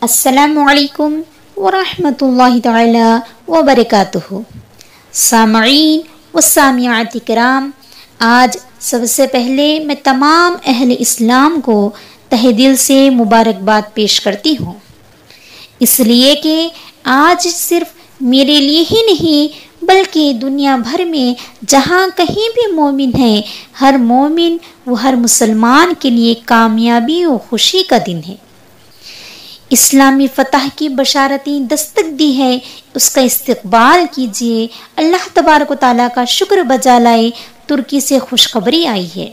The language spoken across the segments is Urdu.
السلام علیکم ورحمۃ اللہ تعالی وبرکاتہ۔ سامعین و سامعات کرام، آج سب سے پہلے میں تمام اہل اسلام کو تہہ دل سے مبارکباد پیش کرتی ہوں، اس لیے کہ آج صرف میرے لیے ہی نہیں بلکہ دنیا بھر میں جہاں کہیں بھی مومن ہے، ہر مومن و ہر مسلمان کے لیے کامیابی و خوشی کا دن ہے۔ اسلامی فتح کی بشارتیں دستک دی ہے، اس کا استقبال کیجیے۔ اللہ تبارک و تعالیٰ کا شکر بجا لائے، ترکی سے خوشخبری آئی ہے۔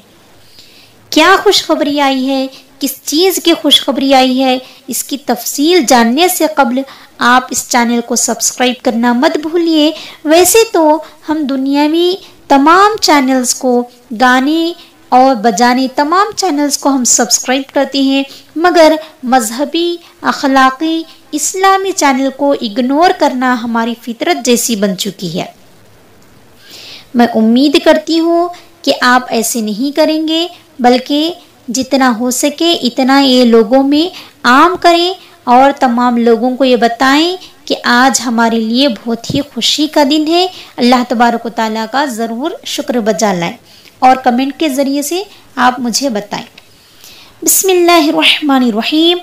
کیا خوشخبری آئی ہے؟ کس چیز کی خوشخبری آئی ہے؟ اس کی تفصیل جاننے سے قبل آپ اس چینل کو سبسکرائب کرنا مت بھولیے۔ ویسے تو ہم دنیاوی تمام چینلز کو، گانے اور بجانے تمام چینلز کو ہم سبسکرائب کرتے ہیں، مگر مذہبی، اخلاقی، اسلامی چینل کو اگنور کرنا ہماری فطرت جیسی بن چکی ہے۔ میں امید کرتی ہوں کہ آپ ایسے نہیں کریں گے، بلکہ جتنا ہو سکے اتنا یہ لوگوں میں عام کریں اور تمام لوگوں کو یہ بتائیں کہ آج ہمارے لیے بہت ہی خوشی کا دن ہے۔ اللہ تبارک و تعالیٰ کا ضرور شکر بجا لائیں اور کمنٹ کے ذریعے سے آپ مجھے بتائیں۔ بسم اللہ الرحمن الرحیم۔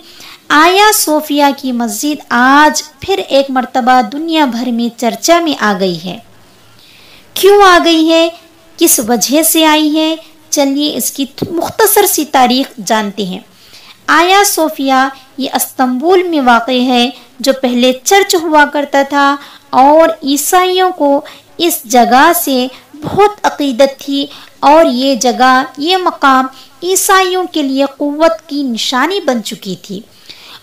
آیا صوفیہ کی مسجد آج پھر ایک مرتبہ دنیا بھر میں چرچا میں آ گئی ہے۔ کیوں آ گئی ہے؟ کس وجہ سے آئی ہے؟ چلیے اس کی مختصر سی تاریخ جانتے ہیں۔ آیا صوفیہ یہ استنبول میں واقع ہے، جو پہلے چرچ ہوا کرتا تھا، اور عیسائیوں کو اس جگہ سے بہت عقیدت تھی، اور یہ جگہ، یہ مقام عیسائیوں کے لیے قوت کی نشانی بن چکی تھی،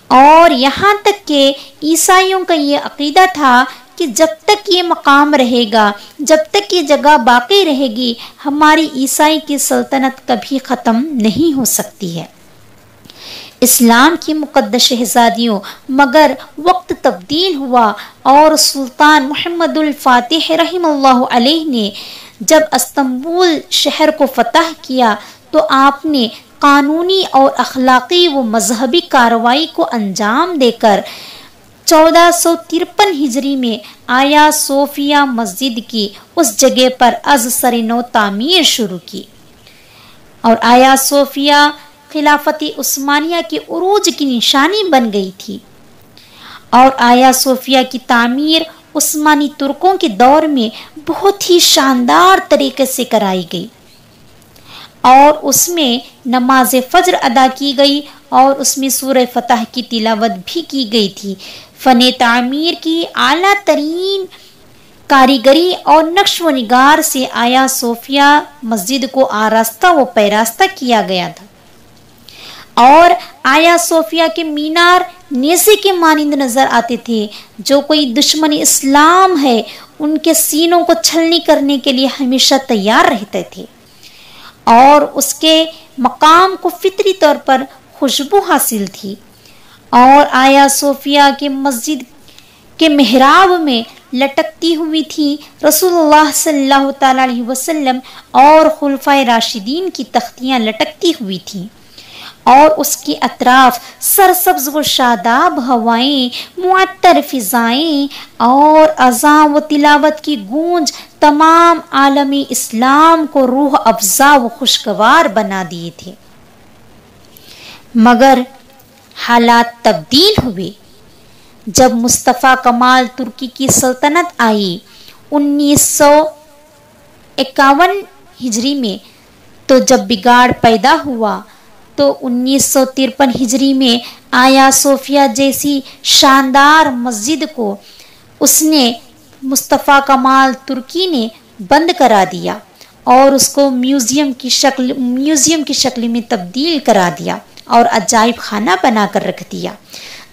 اور یہاں تک کہ عیسائیوں کا یہ عقیدہ تھا کہ جب تک یہ مقام رہے گا، جب تک یہ جگہ باقی رہے گی، ہماری عیسائی کی سلطنت کبھی ختم نہیں ہو سکتی ہے۔ اسلام کی مقدس شہزادیوں، مگر وقت تبدیل ہوا اور سلطان محمد الفاتح رحمہ اللہ علیہ نے جب استنبول شہر کو فتح کیا تو آپ نے قانونی اور اخلاقی و مذہبی کارروائی کو انجام دے کر 1453 ہجری میں آیا صوفیہ مسجد کی اس جگہ پر از سر نو تعمیر شروع کی، اور آیا صوفیہ خلافت عثمانیہ کے عروج کی نشانی بن گئی تھی، اور آیا صوفیہ کی تعمیر عثمانی ترکوں کے دور میں بہت ہی شاندار طریقے سے کرائی گئی، اور اس میں نماز فجر ادا کی گئی، اور اس میں سورہ فتح کی تلاوت بھی کی گئی تھی۔ فن تعمیر کی اعلیٰ ترین کاریگری اور نقش و نگار سے آیا صوفیہ مسجد کو آراستہ و پیراستہ کیا گیا تھا، اور آیا صوفیہ کے مینار نیزے کے مانند نظر آتے تھے، جو کوئی دشمن اسلام ہے ان کے سینوں کو چھلنی کرنے کے لیے ہمیشہ تیار رہتے تھے، اور اس کے مقام کو فطری طور پر خوشبو حاصل تھی۔ اور آیا صوفیہ کے مسجد کے محراب میں لٹکتی ہوئی تھی رسول اللہ صلی اللہ تعالی علیہ وسلم اور خلفائے راشدین کی تختیاں لٹکتی ہوئی تھیں، اور اس کے اطراف سرسبز و شاداب ہوائیں، معطر فضائیں اور اذان و تلاوت کی گونج تمام عالم اسلام کو روح افزا و خوشگوار بنا دیے تھے۔ مگر حالات تبدیل ہوئے جب مصطفیٰ کمال ترکی کی سلطنت آئی 1951 ہجری میں، تو جب بگاڑ پیدا ہوا تو 1953 ہجری میں آیا صوفیہ جیسی شاندار مسجد کو اس نے مصطفیٰ کمال ترکی نے بند کرا دیا، اور اس کو میوزیم کی شکل میں تبدیل کرا دیا، اور عجائب خانہ بنا کر رکھ دیا،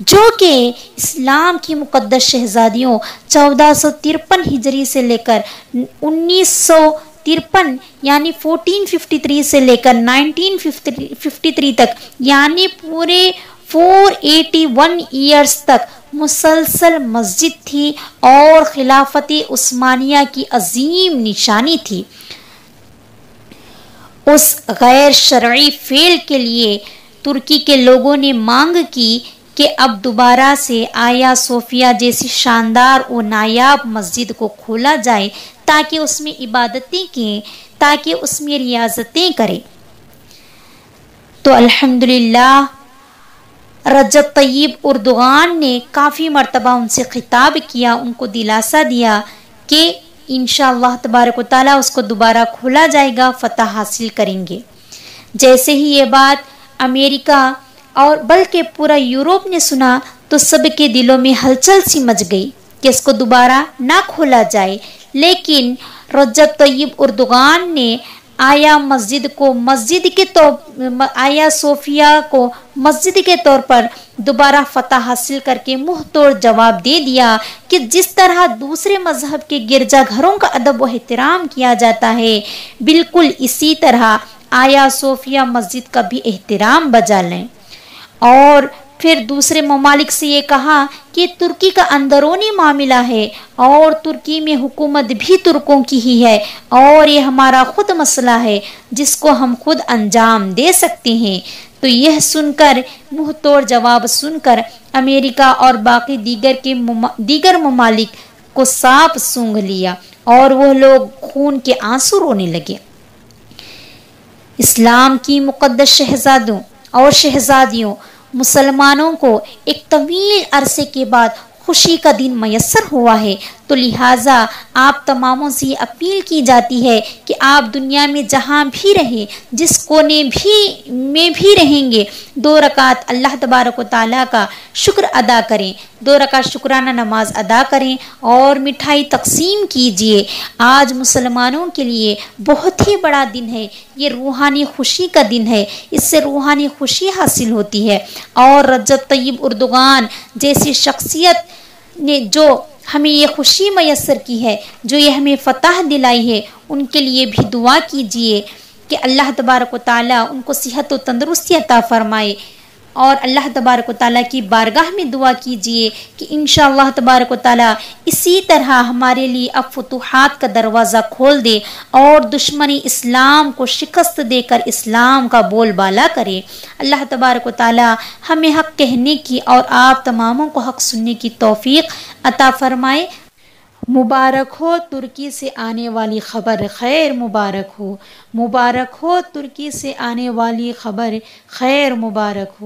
جو کہ اسلام کی مقدس شہزادیوں 1453 ہجری سے لے کر 1953 یعنی 1453 سے لے کر 1953 تک، یعنی پورے 481 ایئرز تک مسلسل مسجد تھی، اور خلافت عثمانیہ کی عظیم نشانی تھی۔ اس غیر شرعی فعل کے لیے ترکی کے لوگوں نے مانگ کی کہ اب دوبارہ سے آیا صوفیہ جیسی شاندار و نایاب مسجد کو کھولا جائے تاکہ اس میں عبادتیں کی، تاکہ اس میں ریاضتیں کرے۔ تو الحمدللہ رجب طیب اردوغان نے کافی مرتبہ ان سے خطاب کیا، ان کو دلاسا دیا کہ انشاءاللہ تبارک و تعالیٰ اس کو دوبارہ کھولا جائے گا، فتح حاصل کریں گے۔ جیسے ہی یہ بات امریکہ اور بلکہ پورا یورپ نے سنا تو سب کے دلوں میں ہلچل سی مچ گئی کہ اس کو دوبارہ نہ کھولا جائے، لیکن رجب طیب اردوغان نے آیا صوفیہ کو مسجد کے طور پر دوبارہ فتح حاصل کر کے منہ توڑ جواب دے دیا کہ جس طرح دوسرے مذہب کے گرجا گھروں کا ادب و احترام کیا جاتا ہے، بالکل اسی طرح آیا صوفیہ مسجد کا بھی احترام بجا لیں۔ اور پھر دوسرے ممالک سے یہ کہا کہ ترکی کا اندرونی معاملہ ہے اور ترکی میں حکومت بھی ترکوں کی ہی ہے، اور یہ ہمارا خود مسئلہ ہے جس کو ہم خود انجام دے سکتے ہیں۔ تو یہ سن کر، منہ توڑ جواب سن کر، امریکہ اور باقی دیگر ممالک کو سانپ سونگھ لیا اور وہ لوگ خون کے آنسو رونے لگے۔ اسلام کی مقدس شہزادوں اور شہزادیوں، مسلمانوں کو ایک طویل عرصے کے بعد خوشی کا دن میسر ہوا ہے، تو لہٰذا آپ تماموں سے اپیل کی جاتی ہے کہ آپ دنیا میں جہاں بھی رہیں، جس کونے میں بھی رہیں گے، 2 رکعت اللہ تبارک و تعالیٰ کا شکر ادا کریں، 2 رکعت شکرانہ نماز ادا کریں اور مٹھائی تقسیم کیجیے۔ آج مسلمانوں کے لیے بہت ہی بڑا دن ہے، یہ روحانی خوشی کا دن ہے، اس سے روحانی خوشی حاصل ہوتی ہے۔ اور رجب طیب اردوغان جیسی شخصیت نے جو ہمیں یہ خوشی میسر کی ہے، جو یہ ہمیں فتح دلائی ہے، ان کے لیے بھی دعا کیجیے کہ اللہ تبارک و تعالیٰ ان کو صحت و تندرستی عطا فرمائے، اور اللہ تبارک و تعالیٰ کی بارگاہ میں دعا کیجیے کہ انشاءاللہ تبارک و تعالیٰ اسی طرح ہمارے لیے اب فتوحات کا دروازہ کھول دے اور دشمنی اسلام کو شکست دے کر اسلام کا بول بالا کرے۔ اللہ تبارک و تعالیٰ ہمیں حق کہنے کی اور آپ تماموں کو حق سننے کی توفیق عطا فرمائے۔ مبارک ہو ترکی سے آنے والی خبر، خیر مبارک ہو، مبارک ہو ترکی سے آنے والی خبر، خیر مبارک ہو۔